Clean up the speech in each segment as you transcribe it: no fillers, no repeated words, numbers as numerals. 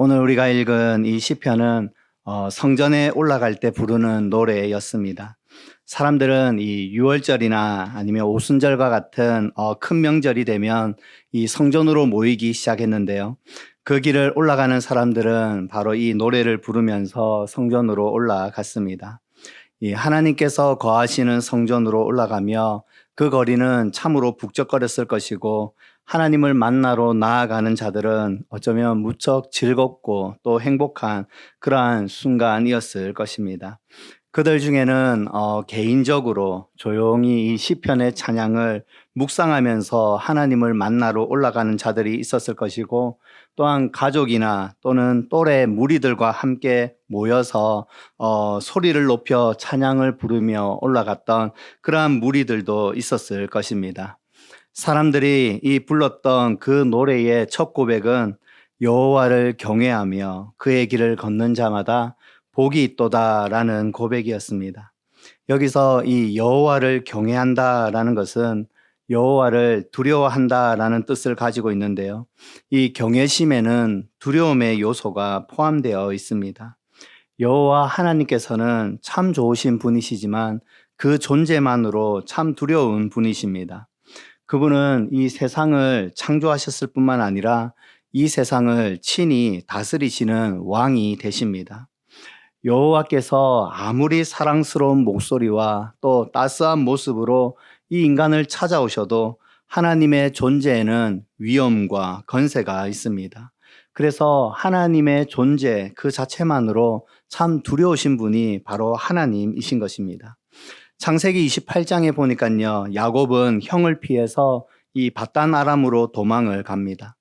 오늘 우리가 읽은 이 시편은 성전에 올라갈 때 부르는 노래였습니다. 사람들은 이 유월절이나 아니면 오순절과 같은 큰 명절이 되면 이 성전으로 모이기 시작했는데요. 그 길을 올라가는 사람들은 바로 이 노래를 부르면서 성전으로 올라갔습니다. 이 하나님께서 거하시는 성전으로 올라가며 그 거리는 참으로 북적거렸을 것이고, 하나님을 만나러 나아가는 자들은 어쩌면 무척 즐겁고 또 행복한 그러한 순간이었을 것입니다. 그들 중에는 개인적으로 조용히 이 시편의 찬양을 묵상하면서 하나님을 만나러 올라가는 자들이 있었을 것이고, 또한 가족이나 또는 또래 무리들과 함께 모여서 소리를 높여 찬양을 부르며 올라갔던 그러한 무리들도 있었을 것입니다. 사람들이 이 불렀던 그 노래의 첫 고백은 여호와를 경외하며 그의 길을 걷는 자마다 복이 있도다라는 고백이었습니다. 여기서 이 여호와를 경외한다라는 것은 여호와를 두려워한다라는 뜻을 가지고 있는데요. 이 경외심에는 두려움의 요소가 포함되어 있습니다. 여호와 하나님께서는 참 좋으신 분이시지만 그 존재만으로 참 두려운 분이십니다. 그분은 이 세상을 창조하셨을 뿐만 아니라 이 세상을 친히 다스리시는 왕이 되십니다. 여호와께서 아무리 사랑스러운 목소리와 또 따스한 모습으로 이 인간을 찾아오셔도 하나님의 존재에는 위엄과 건세가 있습니다. 그래서 하나님의 존재 그 자체만으로 참 두려우신 분이 바로 하나님이신 것입니다. 창세기 28장에 보니까요, 야곱은 형을 피해서 이 밧단 아람으로 도망을 갑니다.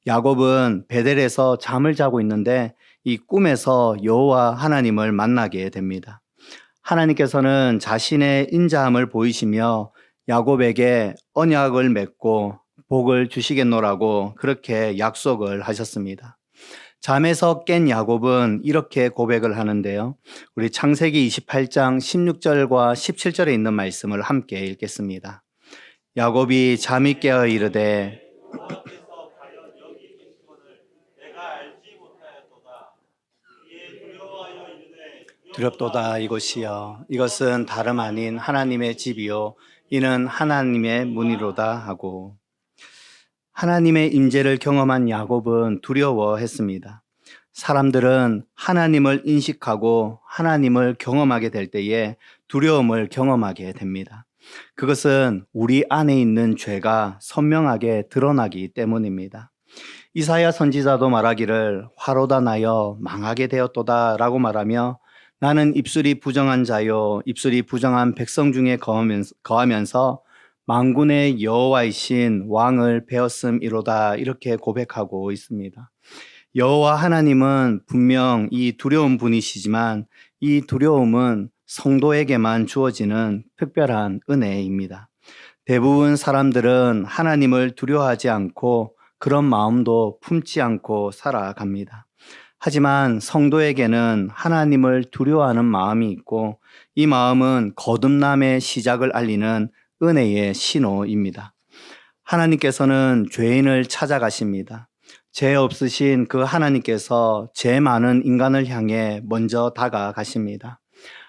야곱은 베델에서 잠을 자고 있는데 이 꿈에서 여호와 하나님을 만나게 됩니다. 하나님께서는 자신의 인자함을 보이시며 야곱에게 언약을 맺고 복을 주시겠노라고 그렇게 약속을 하셨습니다. 잠에서 깬 야곱은 이렇게 고백을 하는데요. 우리 창세기 28장 16절과 17절에 있는 말씀을 함께 읽겠습니다. 야곱이 잠이 깨어 이르되 두렵도다 이곳이여, 이것은 다름 아닌 하나님의 집이요 이는 하나님의 문이로다 하고, 하나님의 임재를 경험한 야곱은 두려워했습니다. 사람들은 하나님을 인식하고 하나님을 경험하게 될 때에 두려움을 경험하게 됩니다. 그것은 우리 안에 있는 죄가 선명하게 드러나기 때문입니다. 이사야 선지자도 말하기를 화로다 나여 망하게 되었도다 라고 말하며, 나는 입술이 부정한 자요 입술이 부정한 백성 중에 거하면서 만군의 여호와이신 왕을 배웠음이로다 이렇게 고백하고 있습니다. 여호와 하나님은 분명 이 두려운 분이시지만 이 두려움은 성도에게만 주어지는 특별한 은혜입니다. 대부분 사람들은 하나님을 두려워하지 않고 그런 마음도 품지 않고 살아갑니다. 하지만 성도에게는 하나님을 두려워하는 마음이 있고, 이 마음은 거듭남의 시작을 알리는 은혜의 신호입니다. 하나님께서는 죄인을 찾아가십니다. 죄 없으신 그 하나님께서 죄 많은 인간을 향해 먼저 다가가십니다.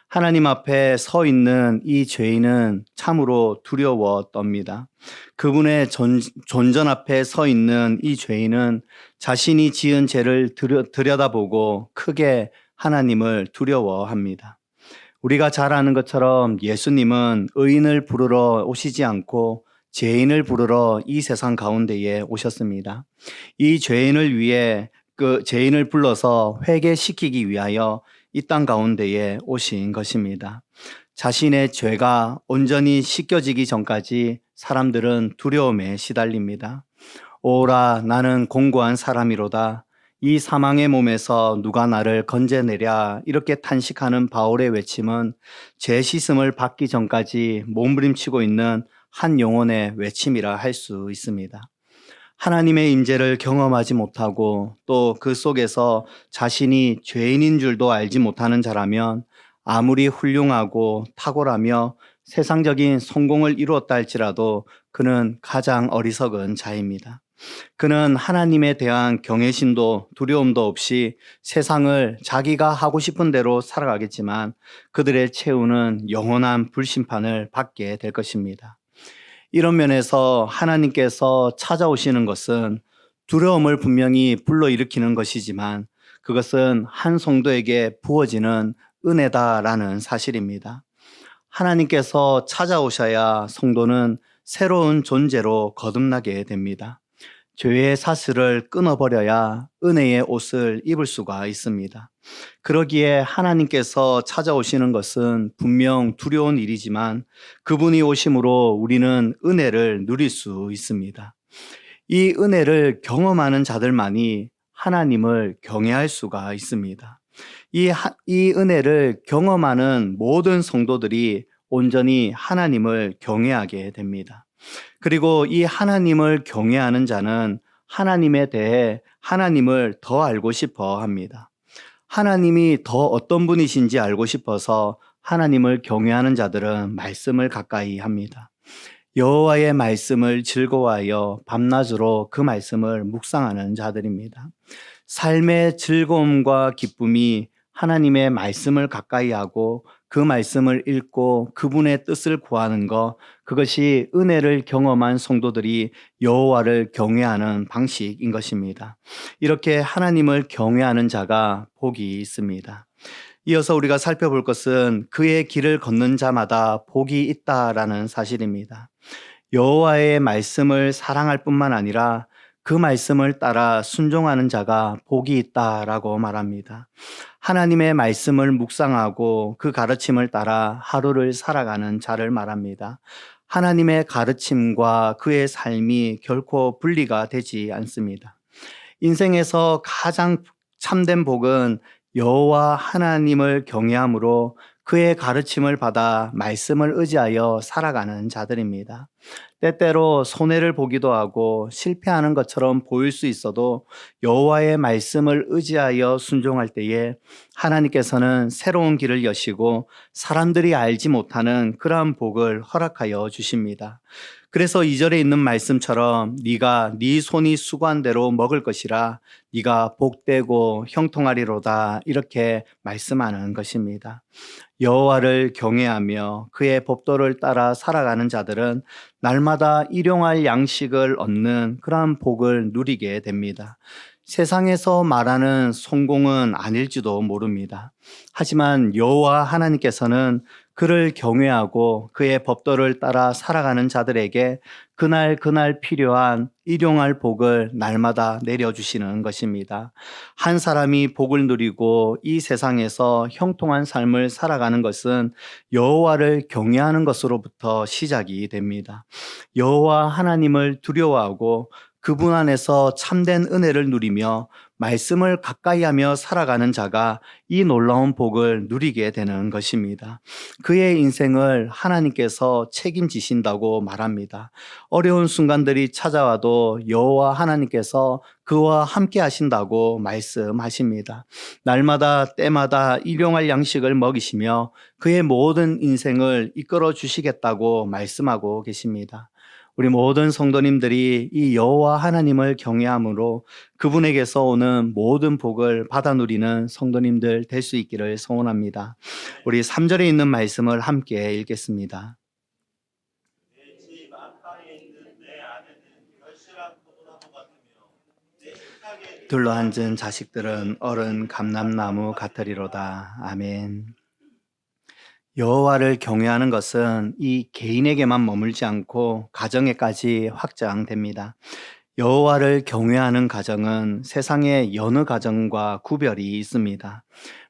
하나님 앞에 서 있는 이 죄인은 참으로 두려워 떱니다. 그분의 존전 앞에 서 있는 이 죄인은 자신이 지은 죄를 들여다보고 크게 하나님을 두려워합니다. 우리가 잘 아는 것처럼 예수님은 의인을 부르러 오시지 않고 죄인을 부르러 이 세상 가운데에 오셨습니다. 이 죄인을 위해 그 죄인을 불러서 회개시키기 위하여 이 땅 가운데에 오신 것입니다. 자신의 죄가 온전히 씻겨지기 전까지 사람들은 두려움에 시달립니다. 오라, 나는 공고한 사람이로다. 이 사망의 몸에서 누가 나를 건져내랴. 이렇게 탄식하는 바울의 외침은 죄 씻음을 받기 전까지 몸부림치고 있는 한 영혼의 외침이라 할 수 있습니다. 하나님의 임재를 경험하지 못하고 또 그 속에서 자신이 죄인인 줄도 알지 못하는 자라면 아무리 훌륭하고 탁월하며 세상적인 성공을 이루었다 할지라도 그는 가장 어리석은 자입니다. 그는 하나님에 대한 경외심도 두려움도 없이 세상을 자기가 하고 싶은 대로 살아가겠지만 그들의 최후는 영원한 불심판을 받게 될 것입니다. 이런 면에서 하나님께서 찾아오시는 것은 두려움을 분명히 불러일으키는 것이지만 그것은 한 성도에게 부어지는 은혜다라는 사실입니다. 하나님께서 찾아오셔야 성도는 새로운 존재로 거듭나게 됩니다. 죄의 사슬을 끊어버려야 은혜의 옷을 입을 수가 있습니다. 그러기에 하나님께서 찾아오시는 것은 분명 두려운 일이지만 그분이 오심으로 우리는 은혜를 누릴 수 있습니다. 이 은혜를 경험하는 자들만이 하나님을 경외할 수가 있습니다. 이 은혜를 경험하는 모든 성도들이 온전히 하나님을 경외하게 됩니다. 그리고 이 하나님을 경외하는 자는 하나님에 대해 하나님을 더 알고 싶어 합니다. 하나님이 더 어떤 분이신지 알고 싶어서 하나님을 경외하는 자들은 말씀을 가까이 합니다. 여호와의 말씀을 즐거워하여 밤낮으로 그 말씀을 묵상하는 자들입니다. 삶의 즐거움과 기쁨이 하나님의 말씀을 가까이 하고 그 말씀을 읽고 그분의 뜻을 구하는 것, 그것이 은혜를 경험한 성도들이 여호와를 경외하는 방식인 것입니다. 이렇게 하나님을 경외하는 자가 복이 있습니다. 이어서 우리가 살펴볼 것은 그의 길을 걷는 자마다 복이 있다라는 사실입니다. 여호와의 말씀을 사랑할 뿐만 아니라 그 말씀을 따라 순종하는 자가 복이 있다라고 말합니다. 하나님의 말씀을 묵상하고 그 가르침을 따라 하루를 살아가는 자를 말합니다. 하나님의 가르침과 그의 삶이 결코 분리가 되지 않습니다. 인생에서 가장 참된 복은 여호와 하나님을 경외함으로 그의 가르침을 받아 말씀을 의지하여 살아가는 자들입니다. 때때로 손해를 보기도 하고 실패하는 것처럼 보일 수 있어도 여호와의 말씀을 의지하여 순종할 때에 하나님께서는 새로운 길을 여시고 사람들이 알지 못하는 그러한 복을 허락하여 주십니다. 그래서 2절에 있는 말씀처럼 네가 네 손이 수고한 대로 먹을 것이라 네가 복되고 형통하리로다 이렇게 말씀하는 것입니다. 여호와를 경외하며 그의 법도를 따라 살아가는 자들은 날마다 일용할 양식을 얻는 그러한 복을 누리게 됩니다. 세상에서 말하는 성공은 아닐지도 모릅니다. 하지만 여호와 하나님께서는 그를 경외하고 그의 법도를 따라 살아가는 자들에게 그날 필요한 일용할 복을 날마다 내려주시는 것입니다. 한 사람이 복을 누리고 이 세상에서 형통한 삶을 살아가는 것은 여호와를 경외하는 것으로부터 시작이 됩니다. 여호와 하나님을 두려워하고 그분 안에서 참된 은혜를 누리며 말씀을 가까이 하며 살아가는 자가 이 놀라운 복을 누리게 되는 것입니다. 그의 인생을 하나님께서 책임지신다고 말합니다. 어려운 순간들이 찾아와도 여호와 하나님께서 그와 함께 하신다고 말씀하십니다. 날마다 때마다 일용할 양식을 먹이시며 그의 모든 인생을 이끌어 주시겠다고 말씀하고 계십니다. 우리 모든 성도님들이 이 여호와 하나님을 경외함으로 그분에게서 오는 모든 복을 받아 누리는 성도님들 될 수 있기를 소원합니다. 우리 3절에 있는 말씀을 함께 읽겠습니다. 내 집 안방에 있는 내 아내는 결실한 포도나무 같으며 내 식탁에 둘러앉은 자식들은 어른 감람나무 같으리로다. 아멘. 여호와를 경외하는 것은 이 개인에게만 머물지 않고 가정에까지 확장됩니다. 여호와를 경외하는 가정은 세상의 여느 가정과 구별이 있습니다.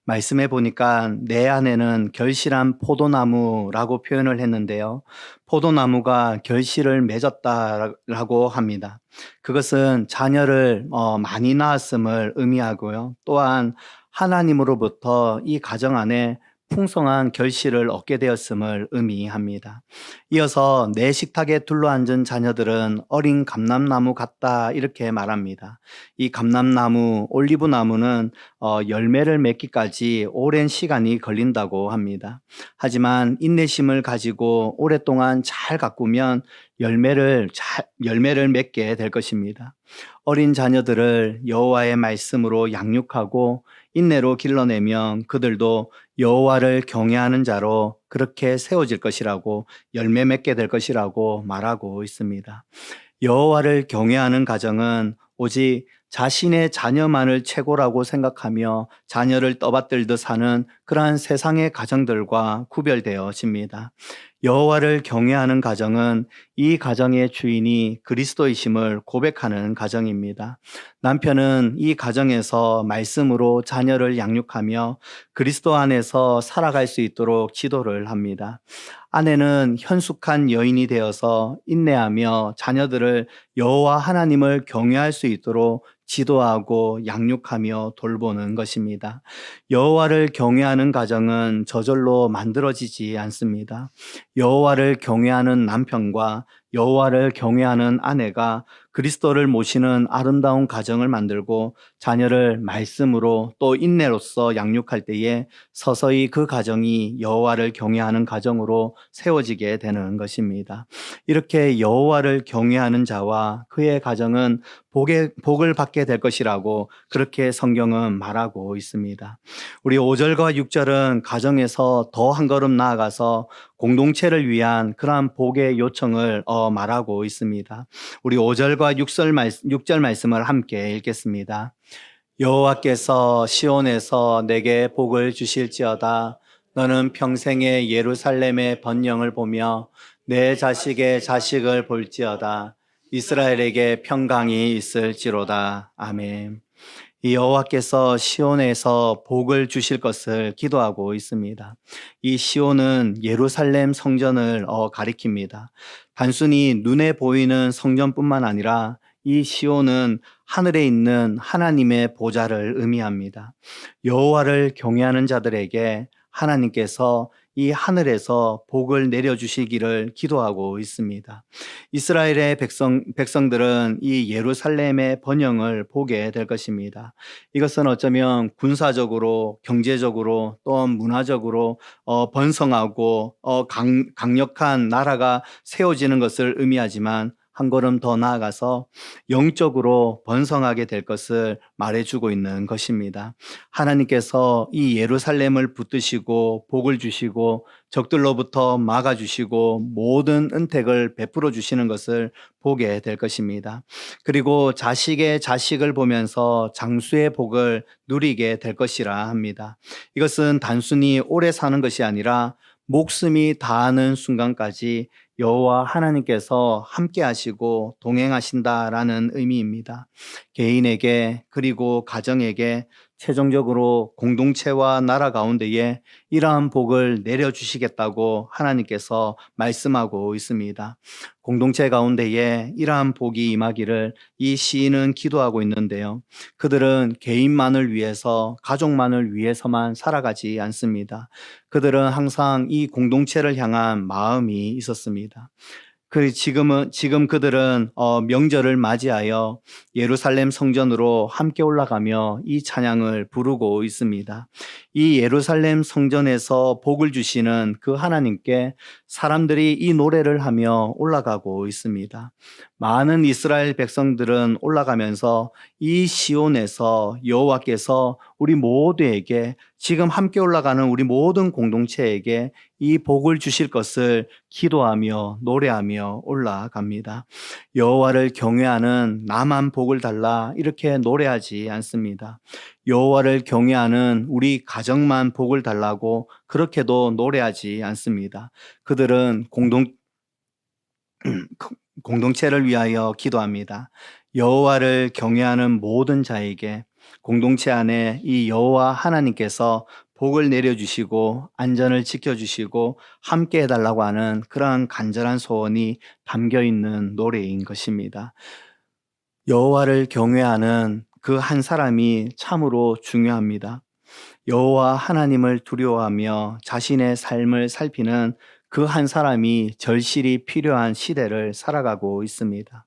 말씀해 보니까 내 안에는 결실한 포도나무라고 표현을 했는데요. 포도나무가 결실을 맺었다라고 합니다. 그것은 자녀를 많이 낳았음을 의미하고요. 또한 하나님으로부터 이 가정 안에 풍성한 결실을 얻게 되었음을 의미합니다. 이어서 내 식탁에 둘러앉은 자녀들은 어린 감람나무 같다 이렇게 말합니다. 이 감람나무, 올리브나무는 열매를 맺기까지 오랜 시간이 걸린다고 합니다. 하지만 인내심을 가지고 오랫동안 잘 가꾸면 열매를 맺게 될 것입니다. 어린 자녀들을 여호와의 말씀으로 양육하고 인내로 길러내면 그들도 여호와를 경외하는 자로 그렇게 세워질 것이라고, 열매 맺게 될 것이라고 말하고 있습니다. 여호와를 경외하는 가정은 오직 자신의 자녀만을 최고라고 생각하며 자녀를 떠받들듯 사는 그러한 세상의 가정들과 구별되어집니다. 여호와를 경외하는 가정은 이 가정의 주인이 그리스도이심을 고백하는 가정입니다. 남편은 이 가정에서 말씀으로 자녀를 양육하며 그리스도 안에서 살아갈 수 있도록 지도를 합니다. 아내는 현숙한 여인이 되어서 인내하며 자녀들을 여호와 하나님을 경외할 수 있도록 지도하고 양육하며 돌보는 것입니다. 여호와를 경외하는 가정은 저절로 만들어지지 않습니다. 여호와를 경외하는 남편과 여호와를 경외하는 아내가 그리스도를 모시는 아름다운 가정을 만들고 자녀를 말씀으로 또 인내로서 양육할 때에 서서히 그 가정이 여호와를 경외하는 가정으로 세워지게 되는 것입니다. 이렇게 여호와를 경외하는 자와 그의 가정은 복을 받게 될 것이라고 그렇게 성경은 말하고 있습니다. 우리 5절과 6절은 가정에서 더 한 걸음 나아가서 공동체를 위한 그러한 복의 요청을 말하고 있습니다. 우리 5절과 6절 말씀을 함께 읽겠습니다. 여호와께서 시온에서 내게 복을 주실지어다. 너는 평생에 예루살렘의 번영을 보며 내 자식의 자식을 볼지어다. 이스라엘에게 평강이 있을지로다. 아멘. 이 여호와께서 시온에서 복을 주실 것을 기도하고 있습니다. 이 시온은 예루살렘 성전을 가리킵니다. 단순히 눈에 보이는 성전뿐만 아니라 이 시온은 하늘에 있는 하나님의 보좌를 의미합니다. 여호와를 경외하는 자들에게 하나님께서 이 하늘에서 복을 내려주시기를 기도하고 있습니다. 이스라엘의 백성들은 이 예루살렘의 번영을 보게 될 것입니다. 이것은 어쩌면 군사적으로, 경제적으로, 또 문화적으로 번성하고 강력한 나라가 세워지는 것을 의미하지만 한 걸음 더 나아가서 영적으로 번성하게 될 것을 말해주고 있는 것입니다. 하나님께서 이 예루살렘을 붙드시고 복을 주시고 적들로부터 막아주시고 모든 은택을 베풀어 주시는 것을 보게 될 것입니다. 그리고 자식의 자식을 보면서 장수의 복을 누리게 될 것이라 합니다. 이것은 단순히 오래 사는 것이 아니라 목숨이 다하는 순간까지 여호와 하나님께서 함께 하시고 동행하신다라는 의미입니다. 개인에게 그리고 가정에게 최종적으로 공동체와 나라 가운데에 이러한 복을 내려주시겠다고 하나님께서 말씀하고 있습니다. 공동체 가운데에 이러한 복이 임하기를 이 시인은 기도하고 있는데요. 그들은 개인만을 위해서, 가족만을 위해서만 살아가지 않습니다. 그들은 항상 이 공동체를 향한 마음이 있었습니다. 지금 그들은 명절을 맞이하여 예루살렘 성전으로 함께 올라가며 이 찬양을 부르고 있습니다. 이 예루살렘 성전에서 복을 주시는 그 하나님께 사람들이 이 노래를 하며 올라가고 있습니다. 많은 이스라엘 백성들은 올라가면서 이 시온에서 여호와께서 우리 모두에게, 지금 함께 올라가는 우리 모든 공동체에게 이 복을 주실 것을 기도하며 노래하며 올라갑니다. 여호와를 경외하는 나만 복을 달라 이렇게 노래하지 않습니다. 여호와를 경외하는 우리 가정만 복을 달라고 그렇게도 노래하지 않습니다. 그들은 공동체를 위하여 기도합니다. 여호와를 경외하는 모든 자에게 공동체 안에 이 여호와 하나님께서 복을 내려주시고 안전을 지켜주시고 함께 해달라고 하는 그러한 간절한 소원이 담겨 있는 노래인 것입니다. 여호와를 경외하는 그 한 사람이 참으로 중요합니다. 여호와 하나님을 두려워하며 자신의 삶을 살피는 그 한 사람이 절실히 필요한 시대를 살아가고 있습니다.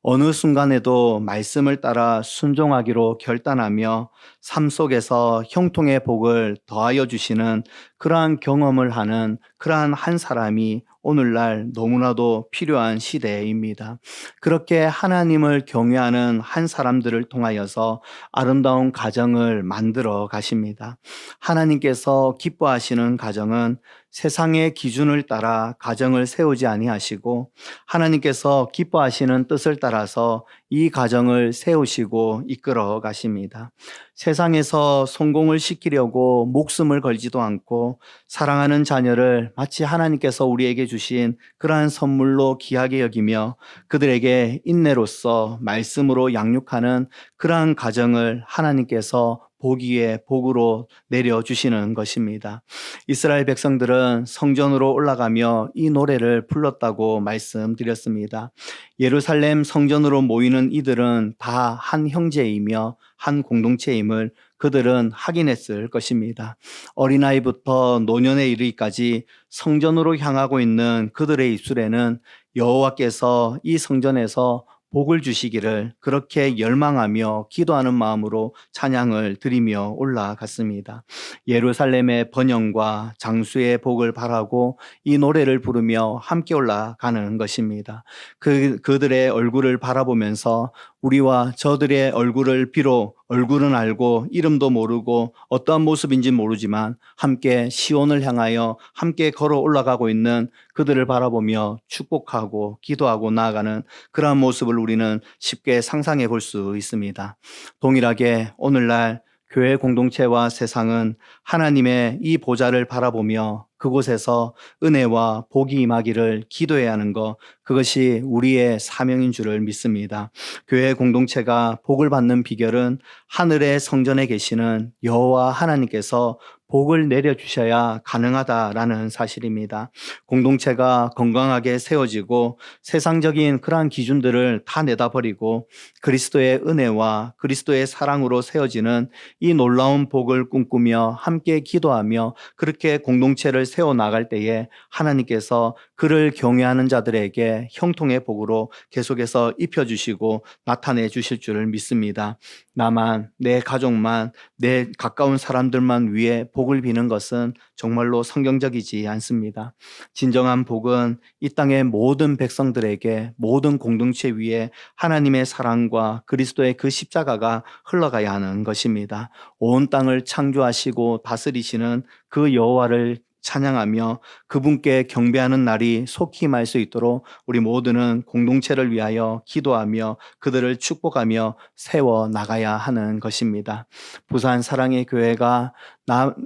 어느 순간에도 말씀을 따라 순종하기로 결단하며 삶 속에서 형통의 복을 더하여 주시는 그러한 경험을 하는 그러한 한 사람이 오늘날 너무나도 필요한 시대입니다. 그렇게 하나님을 경외하는 한 사람들을 통하여서 아름다운 가정을 만들어 가십니다. 하나님께서 기뻐하시는 가정은 세상의 기준을 따라 가정을 세우지 아니하시고 하나님께서 기뻐하시는 뜻을 따라서 이 가정을 세우시고 이끌어 가십니다. 세상에서 성공을 시키려고 목숨을 걸지도 않고 사랑하는 자녀를 마치 하나님께서 우리에게 주신 그러한 선물로 귀하게 여기며 그들에게 인내로서 말씀으로 양육하는 그러한 가정을 하나님께서 보기에 복으로 내려주시는 것입니다. 이스라엘 백성들은 성전으로 올라가며 이 노래를 불렀다고 말씀드렸습니다. 예루살렘 성전으로 모이는 이들은 다 한 형제이며 한 공동체임을 그들은 확인했을 것입니다. 어린아이부터 노년에 이르기까지 성전으로 향하고 있는 그들의 입술에는 여호와께서 이 성전에서 복을 주시기를 그렇게 열망하며 기도하는 마음으로 찬양을 드리며 올라갔습니다. 예루살렘의 번영과 장수의 복을 바라고 이 노래를 부르며 함께 올라가는 것입니다. 그들의 얼굴을 바라보면서 우리와 저들의 얼굴을 비록 얼굴은 알고 이름도 모르고 어떠한 모습인지 모르지만 함께 시온을 향하여 함께 걸어 올라가고 있는 그들을 바라보며 축복하고 기도하고 나아가는 그러한 모습을 우리는 쉽게 상상해 볼 수 있습니다. 동일하게 오늘날 교회 공동체와 세상은 하나님의 이 보좌를 바라보며 그곳에서 은혜와 복이 임하기를 기도해야 하는 것, 그것이 우리의 사명인 줄을 믿습니다. 교회 공동체가 복을 받는 비결은 하늘의 성전에 계시는 여호와 하나님께서 복을 내려주셔야 가능하다라는 사실입니다. 공동체가 건강하게 세워지고 세상적인 그러한 기준들을 다 내다버리고 그리스도의 은혜와 그리스도의 사랑으로 세워지는 이 놀라운 복을 꿈꾸며 함께 기도하며 그렇게 공동체를 세워나갈 때에 하나님께서 그를 경외하는 자들에게 형통의 복으로 계속해서 입혀주시고 나타내 주실 줄을 믿습니다. 나만, 내 가족만, 내 가까운 사람들만 위해 복을 비는 것은 정말로 성경적이지 않습니다. 진정한 복은 이 땅의 모든 백성들에게 모든 공동체 위에 하나님의 사랑과 그리스도의 그 십자가가 흘러가야 하는 것입니다. 온 땅을 창조하시고 다스리시는 그 여호와를 찬양하며 그분께 경배하는 날이 속히 임할 수 있도록 우리 모두는 공동체를 위하여 기도하며 그들을 축복하며 세워 나가야 하는 것입니다. 부산 사랑의 교회가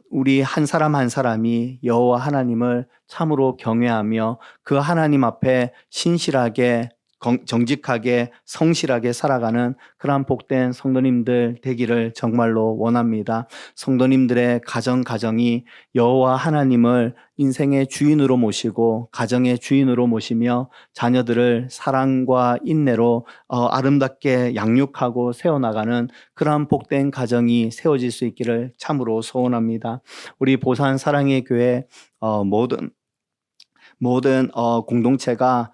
우리 한 사람 한 사람이 여호와 하나님을 참으로 경외하며 그 하나님 앞에 신실하게 정직하게 성실하게 살아가는 그러한 복된 성도님들 되기를 정말로 원합니다. 성도님들의 가정이 여호와 하나님을 인생의 주인으로 모시고 가정의 주인으로 모시며 자녀들을 사랑과 인내로 아름답게 양육하고 세워나가는 그러한 복된 가정이 세워질 수 있기를 참으로 소원합니다. 우리 보산 사랑의 교회 모든 공동체가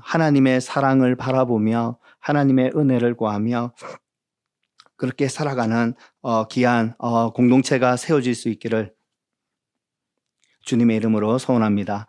하나님의 사랑을 바라보며 하나님의 은혜를 구하며 그렇게 살아가는 귀한 공동체가 세워질 수 있기를 주님의 이름으로 소원합니다.